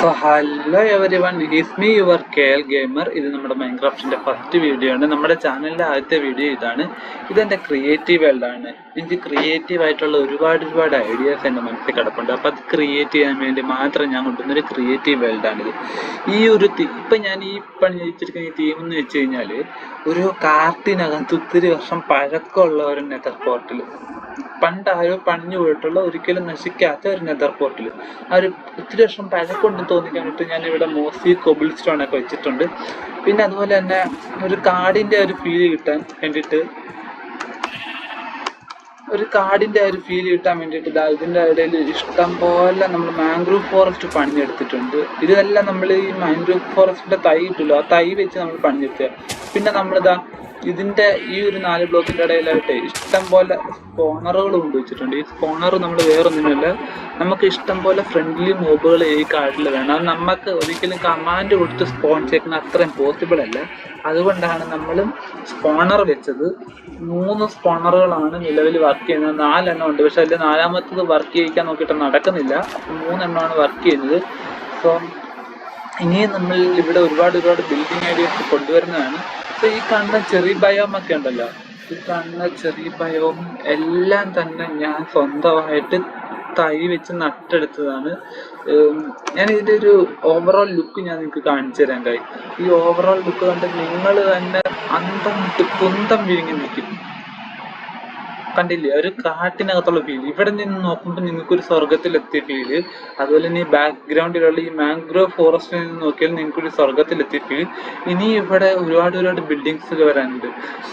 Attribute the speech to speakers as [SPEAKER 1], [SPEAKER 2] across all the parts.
[SPEAKER 1] So hello every one, it's me your KL gamer. ഇത് നമ്മുടെ മൈൻക്രാഫ്റ്റിൻ്റെ first video ആണ്. നമ്മുടെ ചാനലിൻ്റെ ആദ്യത്തെ വീഡിയോ ഇതാണ്. ഇതെൻ്റെ ക്രിയേറ്റീവ് വേൾഡാണ്. എനിക്ക് ക്രിയേറ്റീവ് ആയിട്ടുള്ള ഒരുപാട് ഐഡിയാസ് എൻ്റെ മനസ്സിൽ കിടപ്പുണ്ട്. അപ്പോൾ അത് ക്രിയേറ്റ് ചെയ്യാൻ വേണ്ടി മാത്രം ഞാൻ കൊണ്ടുവന്നൊരു ക്രിയേറ്റീവ് വേൾഡാണിത്. ഇപ്പം ഞാൻ ഈ പണി ജയിച്ചിരിക്കുന്ന ഈ തീം എന്ന് വെച്ച് കഴിഞ്ഞാൽ ഒരു കാർട്ടിനകത്ത് ഒത്തിരി വർഷം പഴക്കമുള്ള ഒരു നെതർ പോർട്ടൽ, പണ്ടാരോ പണിഞ്ഞു പോയിട്ടുള്ള ഒരിക്കലും നശിക്കാത്ത ഒരു നെതർ പോർട്ടൽ. ആ ഒരു ഒത്തിരി വർഷം പഴക്കൊണ്ട് തോന്നിക്കാൻ വേണ്ടിയിട്ട് ഞാൻ ഇവിടെ മോസി കോബിൾ സ്റ്റോൺ ഒക്കെ വെച്ചിട്ടുണ്ട്. പിന്നെ അതുപോലെ തന്നെ ഒരു കാടിൻ്റെ ഒരു ഫീല് കിട്ടാൻ വേണ്ടിയിട്ട് ഇതിൻ്റെ ഇടയിൽ ഇഷ്ടം പോലെ നമ്മൾ മാംഗ്രൂവ് ഫോറസ്റ്റ് പണിഞ്ഞെടുത്തിട്ടുണ്ട്. ഇതെല്ലാം നമ്മൾ ഈ മാംഗ്രൂവ് ഫോറസ്റ്റിൻ്റെ തൈ കിട്ടുമല്ലോ, ആ തൈ വെച്ച് നമ്മൾ പണിഞ്ഞെടുക്കുക. പിന്നെ നമ്മളിതാ ഇതിൻ്റെ ഈ ഒരു 4 ബ്ലോക്കിൻ്റെ ഇടയിലായിട്ട് ഇഷ്ടം പോലെ സ്പോണറുകൾ കൊണ്ടുവച്ചിട്ടുണ്ട്. ഈ സ്പോണർ നമ്മൾ വേറൊന്നിനുമല്ല, നമുക്ക് ഇഷ്ടം പോലെ ഫ്രണ്ട്ലി മോബുകൾ ഈ കാർഡിൽ വേണം. അത് നമുക്ക് ഒരിക്കലും കമാൻഡ് കൊടുത്ത് സ്പോൺ ചെയ്യുന്ന അത്രയും പോസിബിൾ അല്ല. അതുകൊണ്ടാണ് നമ്മൾ സ്പോണർ വെച്ചത്. 3 സ്പോണറുകളാണ് നിലവിൽ വർക്ക് ചെയ്യുന്നത്. 4 എണ്ണം ഉണ്ട്, പക്ഷെ അതിൽ 4ാമത്തത് വർക്ക് ചെയ്യിക്കാൻ നോക്കിയിട്ട് നടക്കുന്നില്ല. 3 എണ്ണമാണ് വർക്ക് ചെയ്യുന്നത്. സോ ഇനിയും നമ്മൾ ഇവിടെ ഒരുപാട് ബിൽഡിംഗ് ഐഡിയാസ് കൊണ്ടുവരുന്നതാണ്. സോ ഈ കാണുന്ന ചെറിയ ബയോം ഒക്കെ ഉണ്ടല്ലോ, ഈ കാണുന്ന ചെറിയ ബയോം എല്ലാം തന്നെ ഞാൻ സ്വന്തമായിട്ട് തൈ വെച്ച് നട്ടെടുത്തതാണ്. ഞാൻ ഇതിൻ്റെ ഒരു ഓവറോൾ ലുക്ക് ഞാൻ നിങ്ങൾക്ക് കാണിച്ചു തരാൻ കഴിയും. ഈ ഓവറോൾ ലുക്ക് കണ്ട് നിങ്ങൾ തന്നെ അന്തം വിട്ട് കുന്തം വിഴുങ്ങി നിൽക്കും. കണ്ടില്ലേ, ഒരു കാട്ടിനകത്തുള്ള ഫീൽ. ഇവിടെ നിന്ന് നോക്കുമ്പോൾ നിങ്ങൾക്കൊരു സ്വർഗത്തിലെത്തിയ ഫീല്. അതുപോലെ തന്നെ ഈ ബാക്ക്ഗ്രൗണ്ടിലുള്ള ഈ മാംഗ്രോവ് ഫോറസ്റ്റിൽ നിന്ന് നോക്കിയാൽ നിങ്ങൾക്കൊരു സ്വർഗത്തിലെത്തിയ ഫീൽ. ഇനി ഇവിടെ ഒരുപാട് ബിൽഡിങ്സ് വരാനുണ്ട്.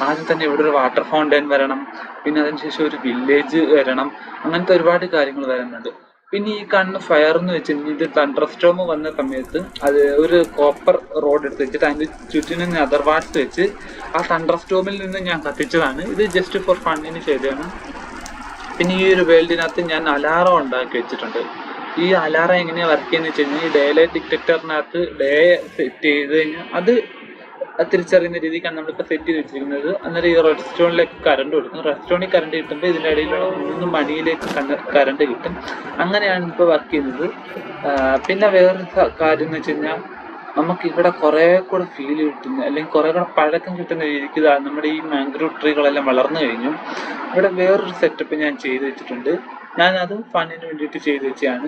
[SPEAKER 1] ആദ്യം തന്നെ ഇവിടെ ഒരു വാട്ടർ ഫൗണ്ടൈൻ വരണം, പിന്നെ അതിനുശേഷം ഒരു വില്ലേജ് വരണം. അങ്ങനത്തെ ഒരുപാട് കാര്യങ്ങൾ വരാനുണ്ട്. പിന്നെ ഈ കാണുന്ന ഫയർ എന്ന് വെച്ചിട്ടുണ്ടെങ്കിൽ ഇത് തണ്ടർ സ്റ്റോം വന്ന സമയത്ത് അത് ഒരു കോപ്പർ റോഡ് എടുത്ത് വെച്ചിട്ട് അതിൻ്റെ ചുറ്റിനും നെതർ വാട്സ് വെച്ച് ആ തണ്ടർ സ്റ്റോമിൽ നിന്ന് ഞാൻ കത്തിച്ചതാണ്. ഇത് ജസ്റ്റ് ഫോർ ഫണ്ണിന് ചെയ്തതാണ്. പിന്നെ ഈ ഒരു വേൾഡിനകത്ത് ഞാൻ അലാറം ഉണ്ടാക്കി വെച്ചിട്ടുണ്ട്. ഈ അലാറം എങ്ങനെയാണ് വർക്ക് ചെയ്യുന്നത് വെച്ച് കഴിഞ്ഞാൽ ഈ ഡേ ലൈറ്റ് ഡിറ്റക്ടറിനകത്ത് ഡേ സെറ്റ് ചെയ്ത് കഴിഞ്ഞാൽ അത് തിരിച്ചറിയുന്ന രീതിക്കാണ് നമ്മളിപ്പോൾ സെറ്റ് ചെയ്ത് വെച്ചിരിക്കുന്നത്. അന്നേരം ഈ റെഡ് സ്റ്റോണിലേക്ക് കറണ്ട് കൊടുക്കും. റെഡ് സ്റ്റോണിൽ കറണ്ട് കിട്ടുമ്പോൾ ഇതിൻ്റെ ഇടയിലുള്ള 3 മണിയിലേക്ക് കറണ്ട് കിട്ടും. അങ്ങനെയാണ് ഇപ്പോൾ വർക്ക് ചെയ്യുന്നത്. പിന്നെ വേറൊരു കാര്യം എന്ന് വെച്ച് കഴിഞ്ഞാൽ നമുക്ക് ഇവിടെ കുറേ കൂടെ ഫീൽ കിട്ടുന്ന, അല്ലെങ്കിൽ കുറേ കൂടെ പഴക്കം കിട്ടുന്ന രീതിക്ക് നമ്മുടെ ഈ മാംഗ്രൂവ് ട്രീകളെല്ലാം വളർന്നു കഴിഞ്ഞു. ഇവിടെ വേറൊരു സെറ്റപ്പ് ഞാൻ ചെയ്ത് വെച്ചിട്ടുണ്ട്. ഞാനത് ഫണ്ടിന് വേണ്ടിയിട്ട് ചെയ്ത് വെച്ചാണ്.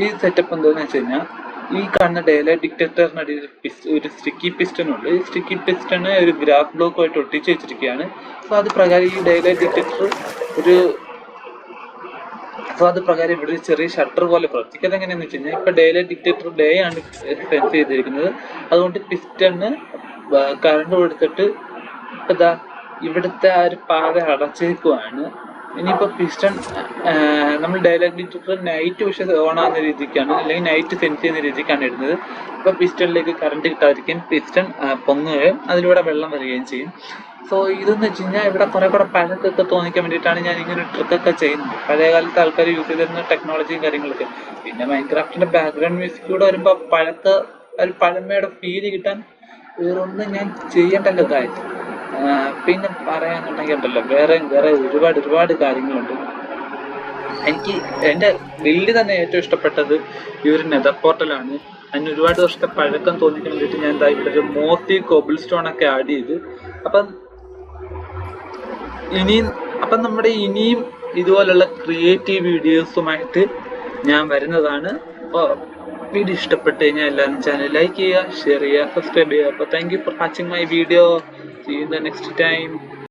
[SPEAKER 1] ഈ സെറ്റപ്പ് എന്താണെന്ന് വെച്ച് കഴിഞ്ഞാൽ ഈ കാണുന്ന ഡേലൈറ്റ് ഡിറ്റക്ടറിനടിയിൽ ഒരു സ്റ്റിക്കി പിസ്റ്റൺ ഉണ്ട്. ഈ സ്റ്റിക്കി പിസ്റ്റണ് ഒരു ഗ്രാഫ് ബ്ലോക്കുമായിട്ട് ഒട്ടിച്ച് വെച്ചിരിക്കുകയാണ്. സോ അത് പ്രകാരം ഈ ഡേലൈറ്റ് ഡിറ്റക്ടർ ഇവിടെ ഒരു ചെറിയ ഷട്ടർ പോലെ പ്രവർത്തിക്കും. അതെങ്ങനെയാണെന്ന് വെച്ച് കഴിഞ്ഞാൽ ഇപ്പോൾ ഡേലൈറ്റ് ഡിറ്റക്ടർ ഡേ ആണ് സെൻസ് ചെയ്തിരിക്കുന്നത്. അതുകൊണ്ട് പിസ്റ്റണ് കറണ്ട് കൊടുത്തിട്ട് ഇപ്പം ഇവിടുത്തെ ആ ഒരു പാത അടച്ചേക്കുവാണ്. ഇനിയിപ്പോൾ പിസ്റ്റൺ നമ്മൾ ഡയലോഗ് ഡിറ്റക്ടർ നൈറ്റ് പക്ഷേ ഓൺ ആകുന്ന രീതിക്കാണ്, അല്ലെങ്കിൽ നൈറ്റ് സെൻസ് ചെയ്യുന്ന രീതിക്കാണ് ഇടുന്നത്. ഇപ്പോൾ പിസ്റ്റണിലേക്ക് കറണ്ട് കിട്ടാതിരിക്കാൻ പിസ്റ്റൺ പൊങ്ങുകയും അതിലൂടെ വെള്ളം വരികയും ചെയ്യും. സോ ഇതെന്ന് വെച്ച് കഴിഞ്ഞാൽ ഇവിടെ കുറേ കൂടെ പഴക്കൊക്കെ തോന്നിക്കാൻ വേണ്ടിയിട്ടാണ് ഞാൻ ഇങ്ങനെ ട്രിക്കൊക്കെ ചെയ്യുന്നത്. പഴയ കാലത്ത് ആൾക്കാർ യൂസ് ചെയ്തിരുന്ന ടെക്നോളജിയും കാര്യങ്ങളൊക്കെ. പിന്നെ മൈൻക്രാഫ്റ്റിൻ്റെ ബാക്ക്ഗ്രൗണ്ട് മ്യൂസിക് കൂടെ വരുമ്പോൾ ഒരു പഴമയുടെ ഫീല് കിട്ടാൻ വേറൊന്നും ഞാൻ ചെയ്യേണ്ടല്ലോ കാര്യം. പിന്നെ പറയാനുണ്ടെങ്കിൽ ഉണ്ടല്ലോ വേറെ ഒരുപാട് കാര്യങ്ങളുണ്ട്. എനിക്ക് എൻ്റെ ബിൽഡ് തന്നെ ഏറ്റവും ഇഷ്ടപ്പെട്ടത് ഈ ഒരു നെതർ പോർട്ടലാണ്. അതിന് ഒരുപാട് വർഷത്തെ പഴക്കം തോന്നിക്കാൻ വേണ്ടിയിട്ട് ഞാൻ ഇവിടെ ഒരു മോസി കോബിൾ സ്റ്റോൺ ഒക്കെ ആഡ് ചെയ്ത്. അപ്പം നമ്മുടെ ഇനിയും ഇതുപോലുള്ള ക്രിയേറ്റീവ് വീഡിയോസുമായിട്ട് ഞാൻ വരുന്നതാണ്. അപ്പോൾ വീഡിയോ ഇഷ്ടപ്പെട്ട് കഴിഞ്ഞാൽ എല്ലാവരും ചാനൽ ലൈക്ക് ചെയ്യുക, ഷെയർ ചെയ്യുക, സബ്സ്ക്രൈബ് ചെയ്യുക. അപ്പോൾ thank you for watching my video. See you in the next time.